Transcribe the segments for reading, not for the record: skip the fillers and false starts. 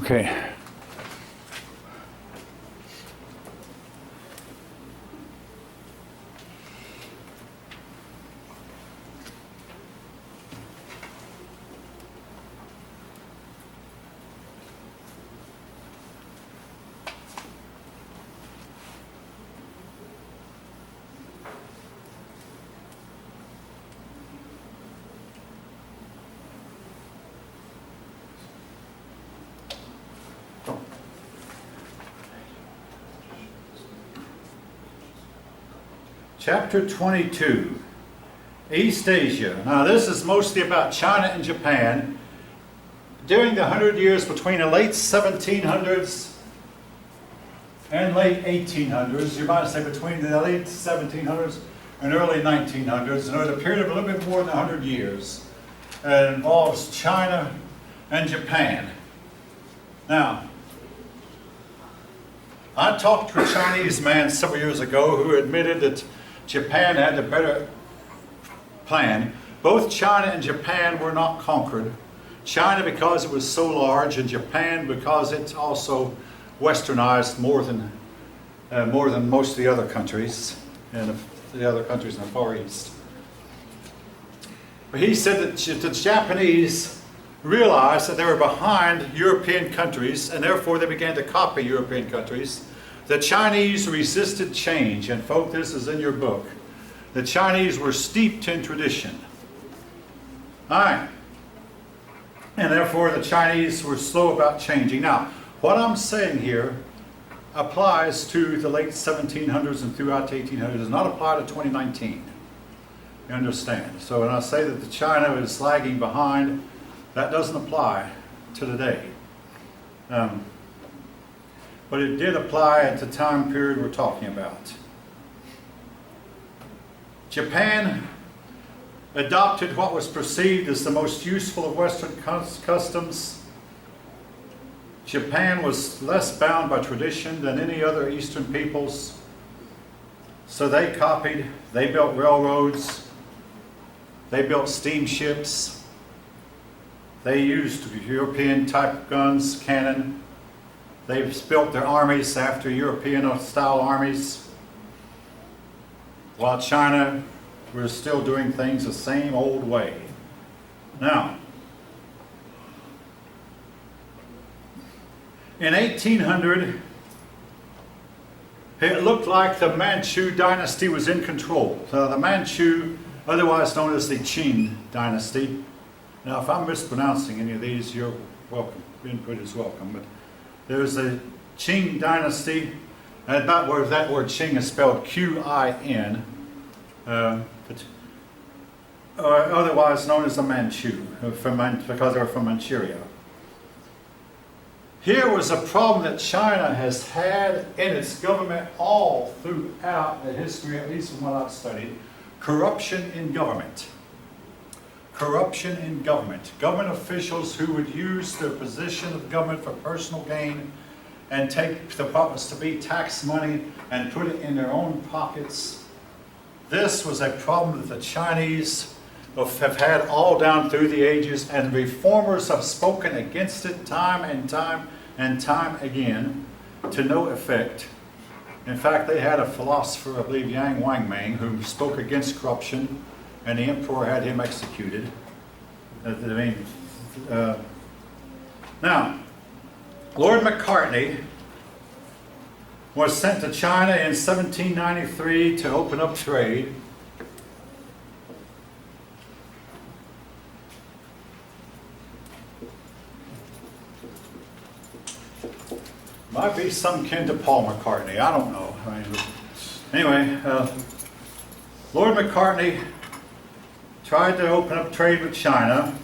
Okay. Chapter 22, East Asia. Now this is mostly about China and Japan. During the 100 years between the late 1700s and late 1800s, you might say between the late 1700s and early 1900s, and over a period of a little bit more than 100 years, it involves China and Japan. Now, I talked to a Chinese man several years ago who admitted that Japan had a better plan. Both China and Japan were not conquered. China because it was so large, and Japan because it's also westernized more than most of the other countries, and the other countries in the Far East. But he said that the Japanese realized that they were behind European countries, and therefore they began to copy European countries. The Chinese resisted change, and folks, this is in your book. The Chinese were steeped in tradition. All right. And therefore the Chinese were slow about changing. Now, what I'm saying here applies to the late 1700s and throughout the 1800s. It does not apply to 2019. You understand? So when I say that the China is lagging behind, that doesn't apply to today. But it did apply at the time period we're talking about. Japan adopted what was perceived as the most useful of Western customs. Japan was less bound by tradition than any other Eastern peoples. So they copied, they built railroads, they built steamships, they used European type guns, cannon. They've built their armies after European-style armies, while China was still doing things the same old way. Now, in 1800, it looked like the Manchu dynasty was in control. The Manchu, otherwise known as the Qing dynasty. Now, if I'm mispronouncing any of these, you're welcome. Input is welcome. But there's the Qing dynasty, and about where that word Qing is spelled Q-I-N, otherwise known as the Manchu, because they were from Manchuria. Here was a problem that China has had in its government all throughout the history, at least from what I've studied: corruption in government. Corruption in government. Government officials who would use their position of government for personal gain and take the profits to be tax money and put it in their own pockets. This was a problem that the Chinese have had all down through the ages, and reformers have spoken against it time and time and time again to no effect. In fact, they had a philosopher, I believe Yang Wangming, who spoke against corruption, and the emperor had him executed. Now, Lord Macartney was sent to China in 1793 to open up trade. Might be some kin to Paul McCartney, I don't know. Anyway, Lord Macartney tried to open up trade with China.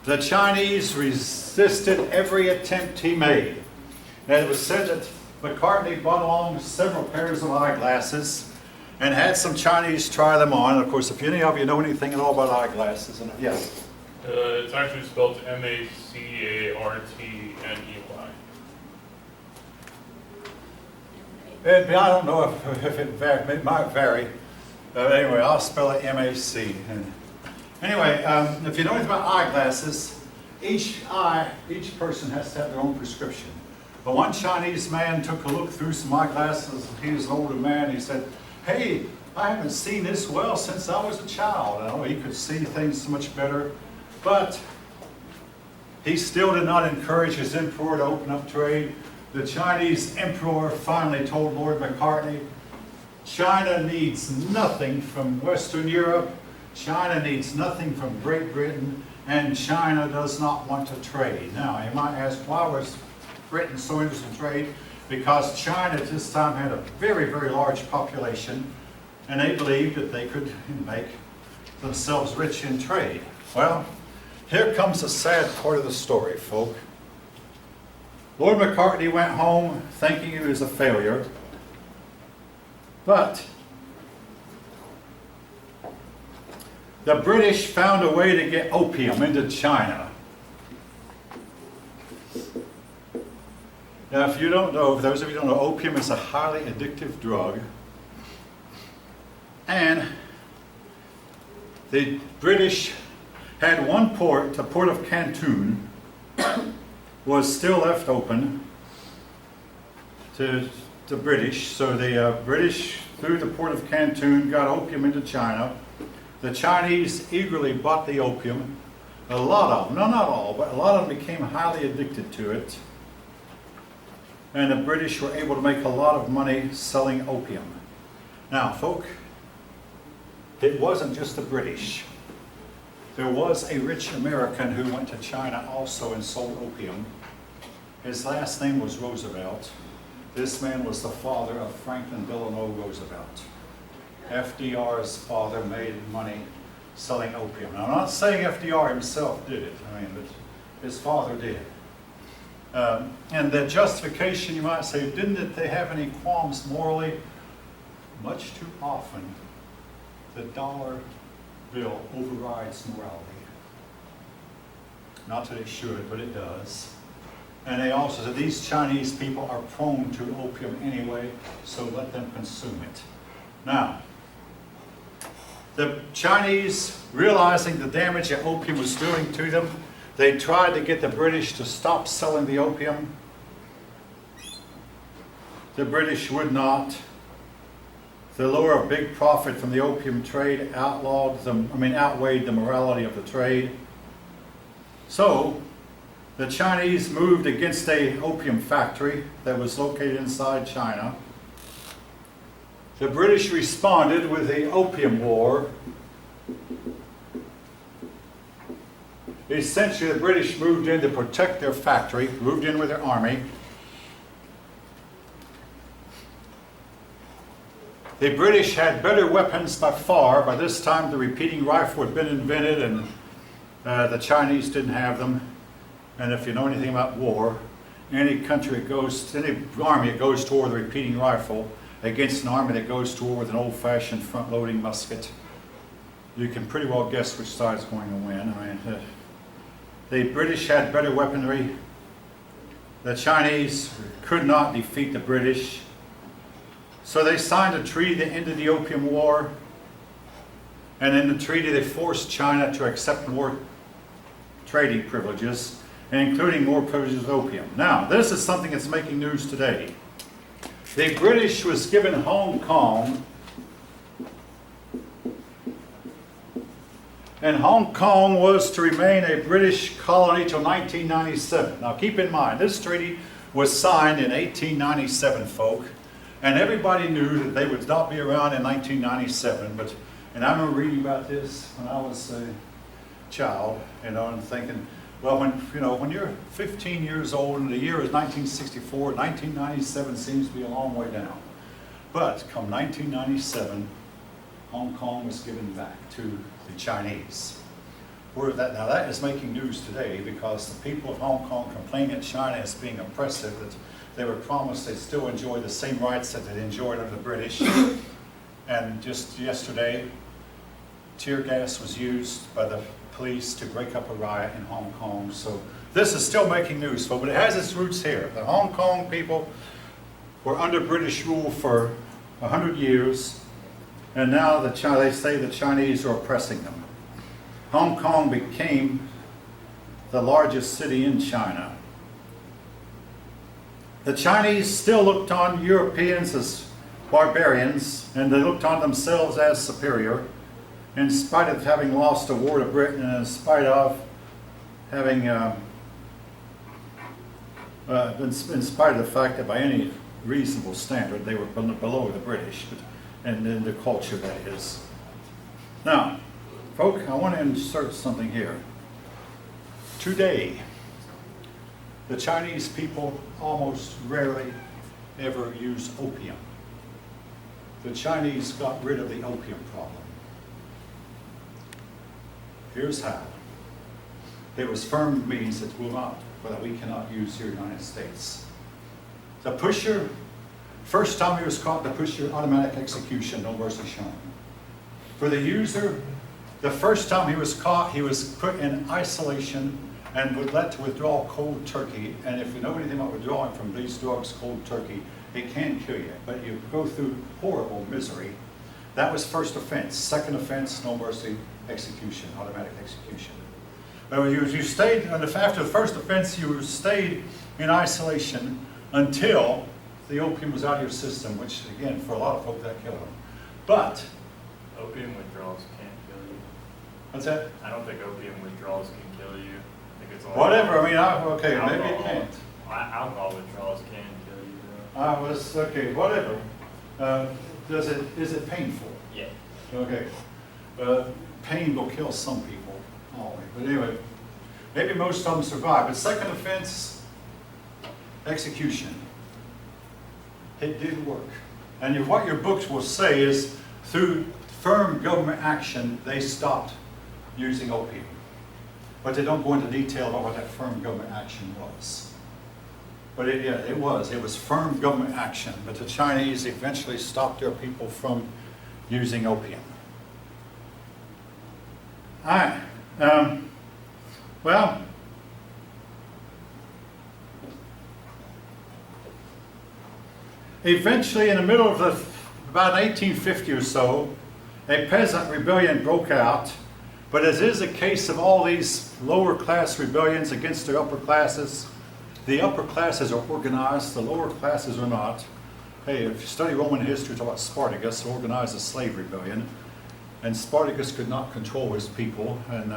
The Chinese resisted every attempt he made. And it was said that Macartney brought along several pairs of eyeglasses and had some Chinese try them on. Of course, if any of you know anything at all about eyeglasses, and yes? It's actually spelled Macartney. I don't know if it might vary. Anyway, I'll spell it M-A-C. Anyway, if you know anything about eyeglasses, each person has to have their own prescription. But one Chinese man took a look through some eyeglasses. He was an older man. He said, "Hey, I haven't seen this well since I was a child." You know, he could see things so much better. But he still did not encourage his emperor to open up trade. The Chinese emperor finally told Lord Macartney, China needs nothing from Western Europe, China needs nothing from Great Britain, and China does not want to trade. Now, you might ask, why was Britain so interested in trade? Because China at this time had a very, very large population, and they believed that they could make themselves rich in trade. Well, here comes the sad part of the story, folk. Lord Macartney went home thinking he was a failure, but the British found a way to get opium into China. Now, if you don't know, for those of you who don't know, opium is a highly addictive drug. And the British had one port, the port of Canton, was still left open to the British. So the British, through the port of Canton, got opium into China. The Chinese eagerly bought the opium. A lot of them, no, not all, but a lot of them became highly addicted to it. And the British were able to make a lot of money selling opium. Now, folk, it wasn't just the British. There was a rich American who went to China also and sold opium. His last name was Roosevelt. This man was the father of Franklin Delano Roosevelt. FDR's father made money selling opium. Now, I'm not saying FDR himself did it, but his father did. And the justification, you might say, didn't they have any qualms morally? Much too often, the dollar bill overrides morality. Not that it should, but it does. And they also said these Chinese people are prone to opium anyway, so let them consume it. Now, the Chinese, realizing the damage that opium was doing to them, they tried to get the British to stop selling the opium. The British would not. The lure of big outweighed the opium trade outweighed the morality of the trade. So, the Chinese moved against an opium factory that was located inside China. The British responded with the Opium War. Essentially, the British moved in to protect their factory, moved in with their army. The British had better weapons by far. By this time, the repeating rifle had been invented, and the Chinese didn't have them. And if you know anything about war, any army that goes to war with a repeating rifle against an army that goes to war with an old-fashioned front-loading musket, you can pretty well guess which side is going to win. The British had better weaponry. The Chinese could not defeat the British. So they signed a treaty that ended the Opium War. And in the treaty, they forced China to accept more trading privileges, including more privileges of opium. Now, this is something that's making news today. The British was given Hong Kong, and Hong Kong was to remain a British colony till 1997. Now keep in mind, this treaty was signed in 1897, folk, and everybody knew that they would not be around in 1997. And I remember reading about this when I was a child, and thinking, well, when you're 15 years old and the year is 1964, 1997 seems to be a long way down. But come 1997, Hong Kong was given back to the Chinese. Now that is making news today because the people of Hong Kong complain that China is being oppressive, that they were promised they'd still enjoy the same rights that they enjoyed under the British. And just yesterday, tear gas was used by the police to break up a riot in Hong Kong. So this is still making news, folks, but it has its roots here. The Hong Kong people were under British rule for 100 years, and now they say the Chinese are oppressing them. Hong Kong became the largest city in China. The Chinese still looked on Europeans as barbarians, and they looked on themselves as superior, in spite of having lost a war to Britain, and in spite of having, in spite of the fact that by any reasonable standard they were below the British, and in the culture that is. Now, folk, I want to insert something here. Today, the Chinese people almost rarely ever use opium. The Chinese got rid of the opium problem. Here's how. There was firm means that we cannot use here in the United States. The pusher, first time he was caught, the pusher, automatic execution, no mercy shown. For the user, the first time he was caught, he was put in isolation and would let to withdraw cold turkey. And if you know anything about withdrawing from these drugs, cold turkey, it can kill you, but you go through horrible misery. That was first offense. Second offense, no mercy, execution, automatic execution. But you stayed, after the first offense, you stayed in isolation until the opium was out of your system, which again, for a lot of folk, that killed them. But Opium withdrawals can't kill you. what's that? I don't think opium withdrawals can kill you. I think it's only Whatever. I mean, okay, maybe it alcohol. can't. Alcohol withdrawals can kill you, though. I was okay. Whatever. Is it painful? Yeah. Okay. Pain will kill some people, always. But anyway, maybe most of them survive. But second offense, execution. It did work. And what your books will say is, through firm government action, they stopped using opium. But they don't go into detail about what that firm government action was. But it was firm government action. But the Chinese eventually stopped their people from using opium. All right. Well, eventually, in the middle of about 1850 or so, a peasant rebellion broke out. But as is the case of all these lower class rebellions against the upper classes are organized, the lower classes are not. Hey, if you study Roman history, talk about Spartacus, organized a slave rebellion. And Spartacus could not control his people, and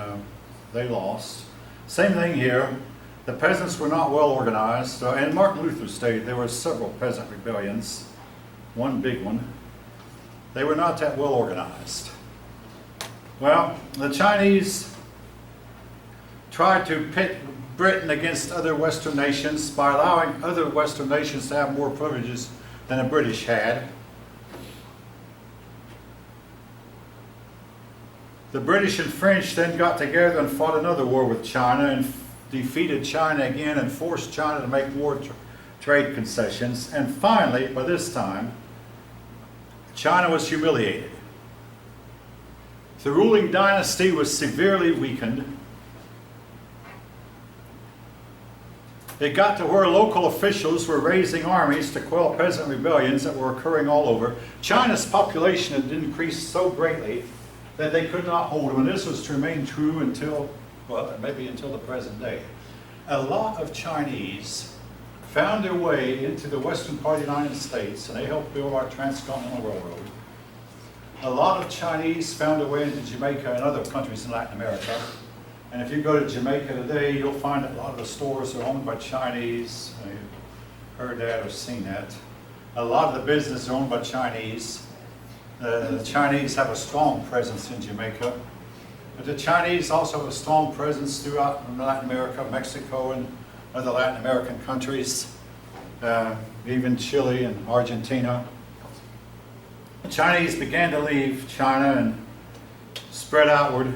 they lost. Same thing here. The peasants were not well organized. In Martin Luther's day, there were several peasant rebellions, one big one. They were not that well organized. Well, the Chinese tried to pit Britain against other Western nations by allowing other Western nations to have more privileges than the British had. The British and French then got together and fought another war with China and defeated China again and forced China to make more trade concessions. And finally, by this time, China was humiliated. The ruling dynasty was severely weakened. It got to where local officials were raising armies to quell peasant rebellions that were occurring all over. China's population had increased so greatly that they could not hold them, and this was to remain true until, well, maybe until the present day. A lot of Chinese found their way into the western part of the United States, and they helped build our transcontinental railroad. A lot of Chinese found their way into Jamaica and other countries in Latin America. And if you go to Jamaica today, you'll find that a lot of the stores are owned by Chinese. You've heard that or seen that. A lot of the business are owned by Chinese. The Chinese have a strong presence in Jamaica. But the Chinese also have a strong presence throughout Latin America, Mexico, and other Latin American countries, even Chile and Argentina. The Chinese began to leave China and spread outward.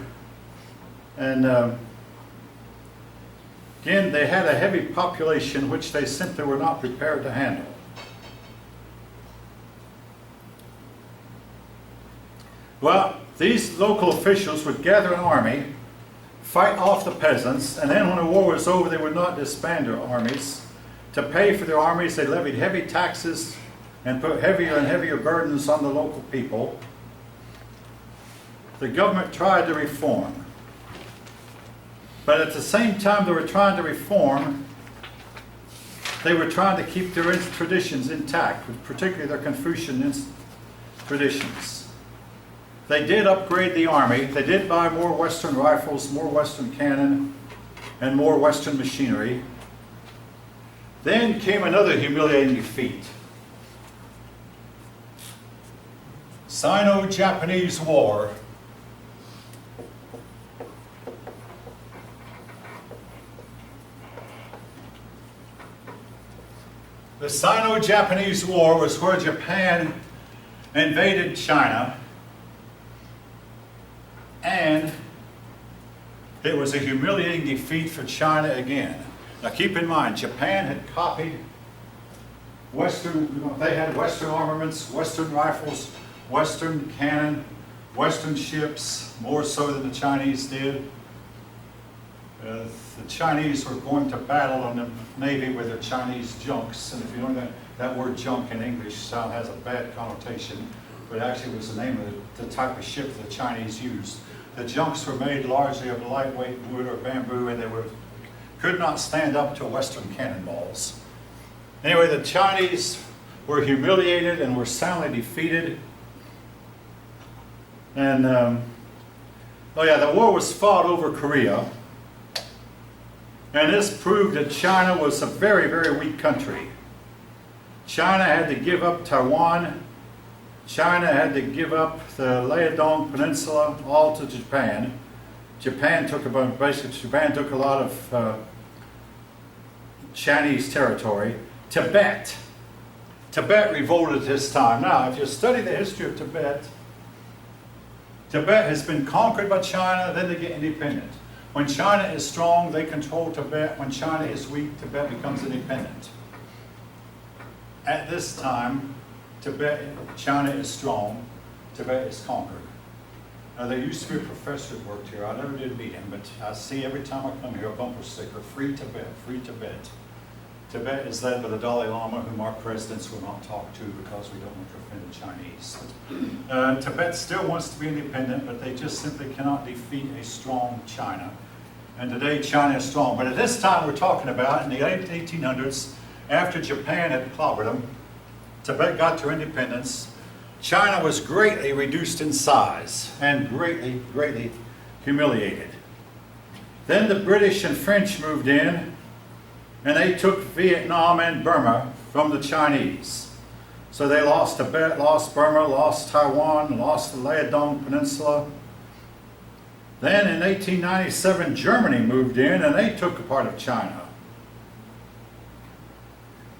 And again, they had a heavy population which they simply were not prepared to handle. Well, these local officials would gather an army, fight off the peasants, and then when the war was over, they would not disband their armies. To pay for their armies, they levied heavy taxes and put heavier and heavier burdens on the local people. The government tried to reform. But at the same time they were trying to reform, they were trying to keep their traditions intact, particularly their Confucian traditions. They did upgrade the army. They did buy more Western rifles, more Western cannon, and more Western machinery. Then came another humiliating defeat. Sino-Japanese War. The Sino-Japanese War was where Japan invaded China, and it was a humiliating defeat for China again. Now keep in mind, Japan had copied Western, they had Western armaments, Western rifles, Western cannon, Western ships, more so than the Chinese did. The Chinese were going to battle on the Navy with their Chinese junks, and if you learn that word junk in English has a bad connotation, but actually was the name of the type of ship the Chinese used. The junks were made largely of lightweight wood or bamboo, and they could not stand up to Western cannonballs. Anyway, the Chinese were humiliated and were soundly defeated. And, oh yeah, the war was fought over Korea. And this proved that China was a very, very weak country. China had to give up Taiwan. China had to give up the Liaodong Peninsula all to Japan. Japan took a lot of Chinese territory. Tibet revolted at this time. Now, if you study the history of Tibet, Tibet has been conquered by China, then they get independent. When China is strong, they control Tibet. When China is weak, Tibet becomes independent. At this time, China is strong, Tibet is conquered. Now, there used to be a professor who worked here. I never did meet him, but I see every time I come here a bumper sticker, "Free Tibet, free Tibet." Tibet is led by the Dalai Lama, whom our presidents will not talk to because we don't want to offend the Chinese. Tibet still wants to be independent, but they just simply cannot defeat a strong China. And today China is strong. But at this time we're talking about, in the late 1800s, after Japan had clobbered them, Tibet got their independence. China was greatly reduced in size and greatly, greatly humiliated. Then the British and French moved in, and they took Vietnam and Burma from the Chinese. So they lost Tibet, lost Burma, lost Taiwan, lost the Liaodong Peninsula. Then in 1897, Germany moved in, and they took a part of China.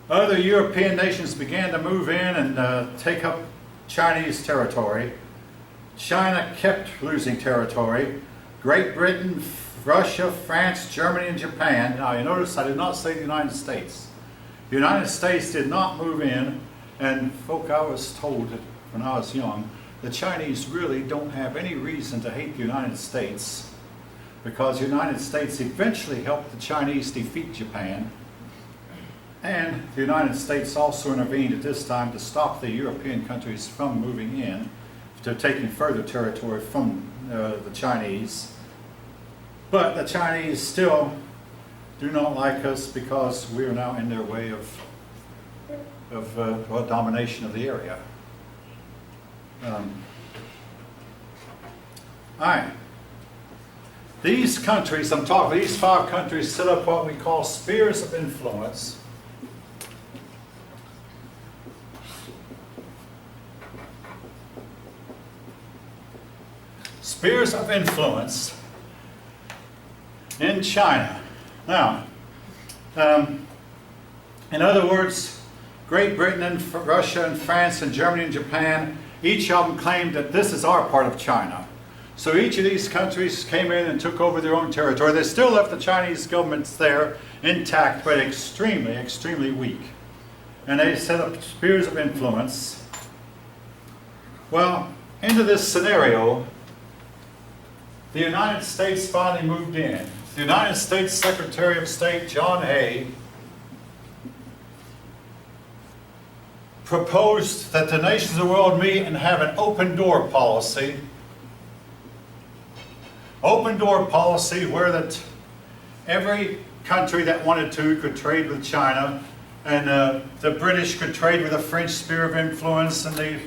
Other European nations began to move in and take up Chinese territory. China kept losing territory. Great Britain, Russia, France, Germany, and Japan. Now you notice I did not say the United States. The United States did not move in, and folk, I was told that when I was young, the Chinese really don't have any reason to hate the United States, because the United States eventually helped the Chinese defeat Japan, and the United States also intervened at this time to stop the European countries from moving in, to taking further territory from the Chinese. But the Chinese still do not like us because we are now in their way of domination of the area. All right. These countries, these 5 countries set up what we call spheres of influence. Spheres of influence in China. Now, in other words, Great Britain and Russia and France and Germany and Japan, each of them claimed that this is our part of China. So each of these countries came in and took over their own territory. They still left the Chinese governments there intact, but extremely, extremely weak. And they set up spheres of influence. Well, into this scenario, the United States finally moved in. The United States Secretary of State, John Hay, proposed that the nations of the world meet and have an open door policy. Open door policy where that every country that wanted to could trade with China, and the British could trade with the French sphere of influence, and the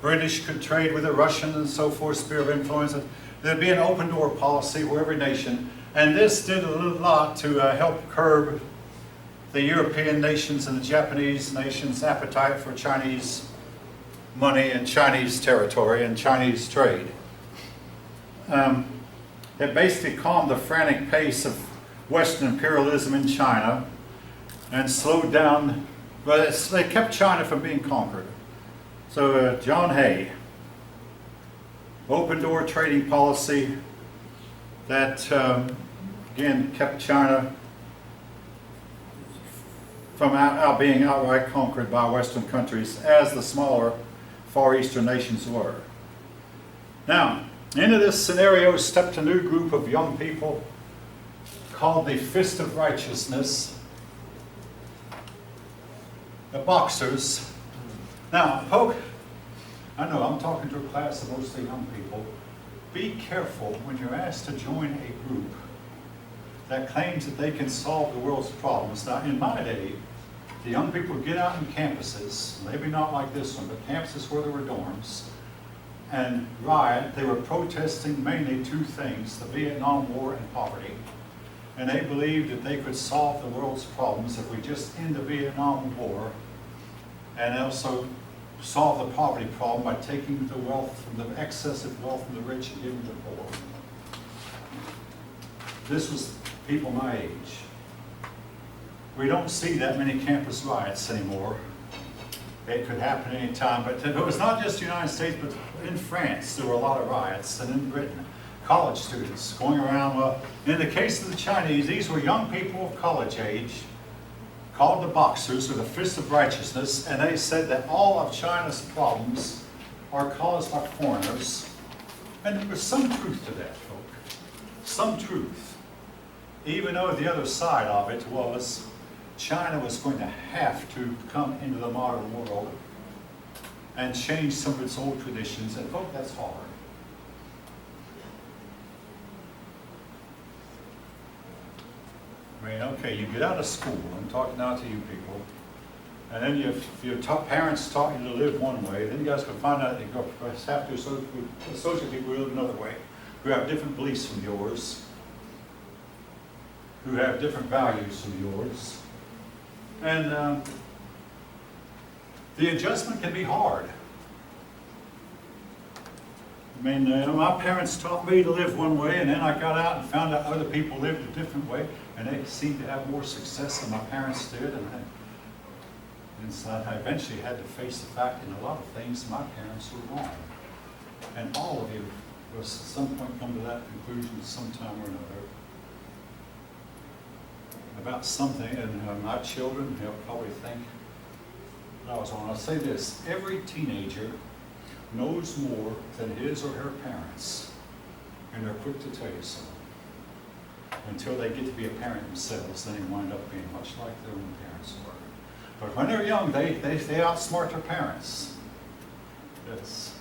British could trade with the Russian and so forth sphere of influence. And there'd be an open door policy for every nation, and this did a lot to help curb the European nations and the Japanese nations' appetite for Chinese money and Chinese territory and Chinese trade. It basically calmed the frantic pace of Western imperialism in China and slowed down, but they kept China from being conquered. So John Hay, open door trading policy that again kept China from being outright conquered by Western countries as the smaller Far Eastern nations were. Now, into this scenario stepped a new group of young people called the Fist of Righteousness, the Boxers. Now, I know I'm talking to a class of mostly young people. Be careful when you're asked to join a group that claims that they can solve the world's problems. Now, in my day, the young people would get out in campuses, maybe not like this one, but campuses where there were dorms, and riot. They were protesting mainly two things, the Vietnam War and poverty. And they believed that they could solve the world's problems if we just end the Vietnam War and also solve the poverty problem by taking the wealth from the excessive wealth from the rich and giving to the poor. This was people my age. We don't see that many campus riots anymore. It could happen any time, but it was not just the United States, but in France there were a lot of riots, and in Britain, college students going around. Well, in the case of the Chinese, these were young people of college age, called the Boxers, or the Fist of Righteousness, and they said that all of China's problems are caused by foreigners. And there was some truth to that, folk. Some truth. Even though the other side of it was China was going to have to come into the modern world and change some of its old traditions, and folk, that's hard. I mean, okay, you get out of school, I'm talking now to you people, and then your parents taught you to live one way, then you guys can find out that you have to associate people who live another way, who have different beliefs from yours, who have different values from yours. And the adjustment can be hard. I mean, my parents taught me to live one way, and then I got out and found out other people lived a different way, and they seemed to have more success than my parents did. And so I eventually had to face the fact in a lot of things my parents were wrong. And all of you will at some point come to that conclusion sometime or another about something, and my children, they'll probably think that I was wrong. I'll say this, every teenager knows more than his or her parents, and they're quick to tell you so. Until they get to be a parent themselves, then they wind up being much like their own parents were. But when they're young, they outsmart their parents. Yes.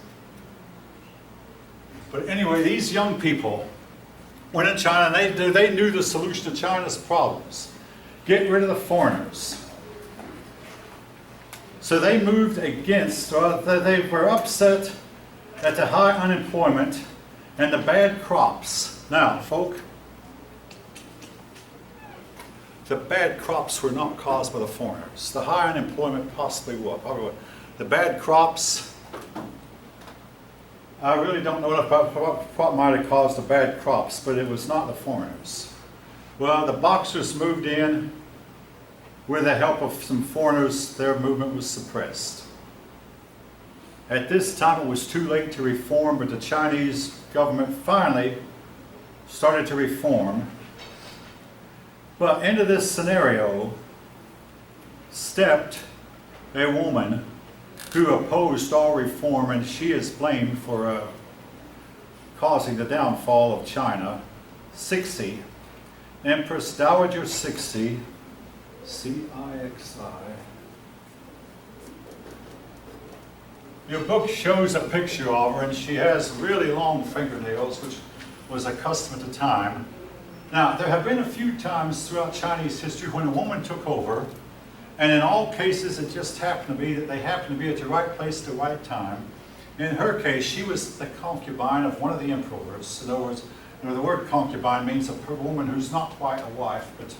But anyway, these young people went in China, and they knew the solution to China's problems. Get rid of the foreigners. So they moved against, or they were upset at the high unemployment and the bad crops. Now, folk, the bad crops were not caused by the foreigners. The high unemployment possibly was. The bad crops, I really don't know what might have caused the bad crops, but it was not the foreigners. Well, the Boxers moved in. With the help of some foreigners, their movement was suppressed. At this time, it was too late to reform, but the Chinese government finally started to reform. But into this scenario stepped a woman who opposed all reform, and she is blamed for causing the downfall of China. Cixi, Empress Dowager Cixi, C-I-X-I. Your book shows a picture of her, and she has really long fingernails, which was a custom at the time. Now, there have been a few times throughout Chinese history when a woman took over, and in all cases it just happened to be that they happened to be at the right place at the right time. In her case, she was the concubine of one of the emperors. In other words, the word concubine means a woman who's not quite a wife, but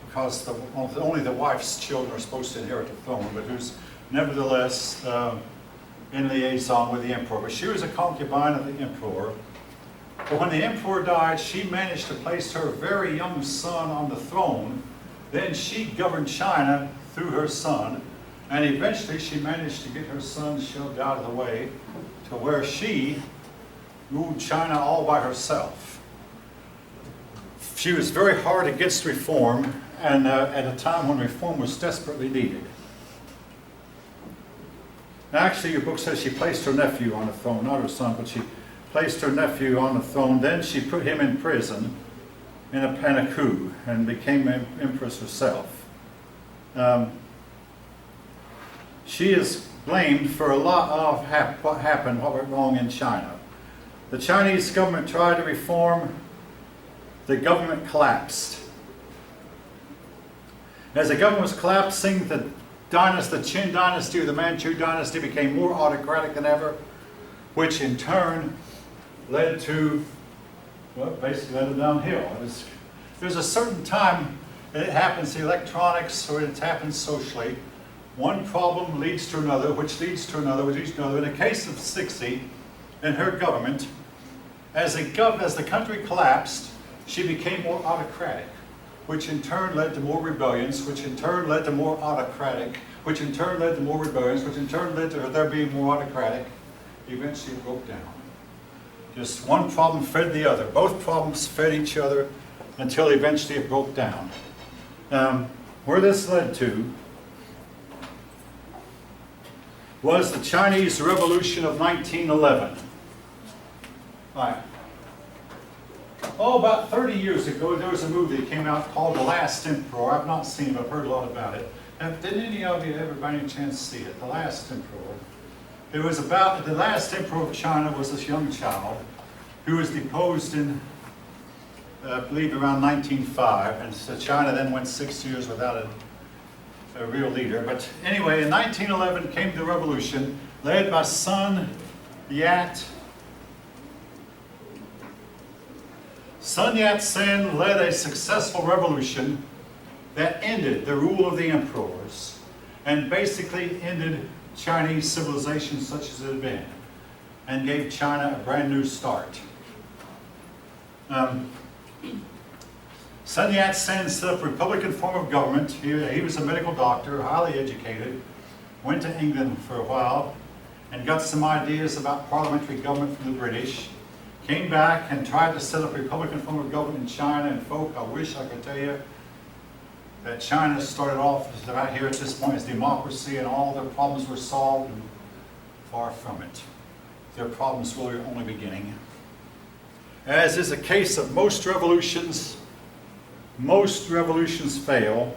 because only the wife's children are supposed to inherit the throne, but who's nevertheless in liaison with the emperor. But she was a concubine of the emperor. But when the emperor died, she managed to place her very young son on the throne. Then she governed China through her son, and eventually she managed to get her son shoved out of the way to where she ruled China all by herself. She was very hard against reform, and at a time when reform was desperately needed. Now, actually, your book says she placed her nephew on the throne, not her son, but she placed her nephew on the throne. Then she put him in prison in a coup and became empress herself. She is blamed for a lot of what happened, what went wrong in China. The Chinese government tried to reform. The government collapsed. As the government was collapsing, the Qin dynasty or the Manchu dynasty became more autocratic than ever, which in turn led to, well, basically led them downhill. There's a certain time that it happens in electronics or it happens socially. One problem leads to another, which leads to another, which leads to another. In the case of Cixi and her government, as the country collapsed, she became more autocratic, which in turn led to more rebellions, which in turn led to more autocratic, which in turn led to more rebellions, which in turn led to there being more autocratic. Eventually it broke down. Just one problem fed the other. Both problems fed each other until eventually it broke down. Where this led to was the Chinese Revolution of 1911. All right. Oh, about 30 years ago, there was a movie that came out called The Last Emperor. I've not seen it, but I've heard a lot about it. Did any of you ever by any chance see it? The Last Emperor. It was about, the last emperor of China was this young child who was deposed in, I believe, around 1905. And so China then went 6 years without a real leader. But anyway, in 1911 came the revolution, led by Sun Yat. Sun Yat-sen led a successful revolution that ended the rule of the emperors and basically ended Chinese civilization such as it had been and gave China a brand new start. Sun Yat-sen set up a republican form of government. He was a medical doctor, highly educated, went to England for a while and got some ideas about parliamentary government from the British. Came back and tried to set up a republican form of government in China, and folk, I wish I could tell you that China started off right here at this point as democracy and all their problems were solved, and far from it. Their problems were only beginning. As is the case of most revolutions fail.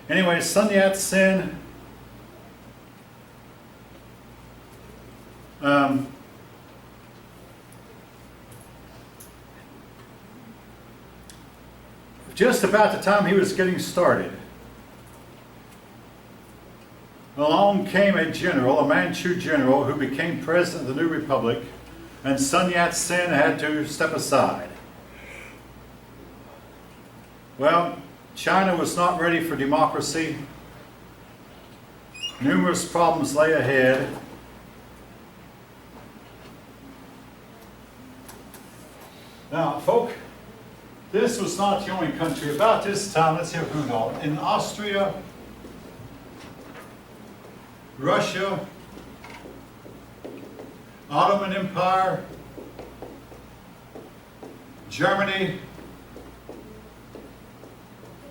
Anyway, Sun Yat-sen just about the time he was getting started, along came a general, a Manchu general, who became president of the new republic, and Sun Yat-sen had to step aside. Well, China was not ready for democracy. Numerous problems lay ahead. Now, folk, this was not the only country. About this time, let's see if we know, in Austria, Russia, Ottoman Empire, Germany,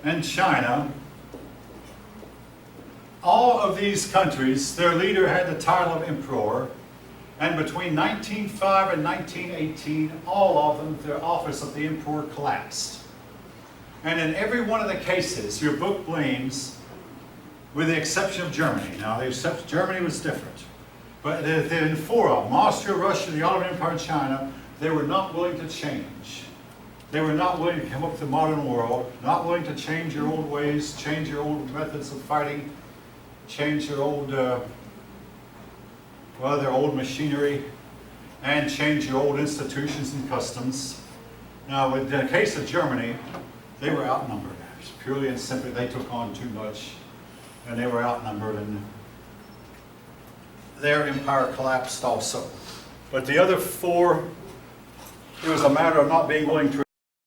and China, all of these countries, their leader had the title of emperor, and between 1905 and 1918, all of them, the office of the emperor collapsed. And in every one of the cases, your book blames, with the exception of Germany. Now, Germany was different. But in four of them, Austria, Russia, the Ottoman Empire, and China, they were not willing to change. They were not willing to come up to the modern world, not willing to change your old ways, change your old methods of fighting, change your old, their old machinery, and change your old institutions and customs. Now, in the case of Germany, they were outnumbered. Purely and simply, they took on too much, and they were outnumbered, and their empire collapsed also. But the other four, it was a matter of not being willing to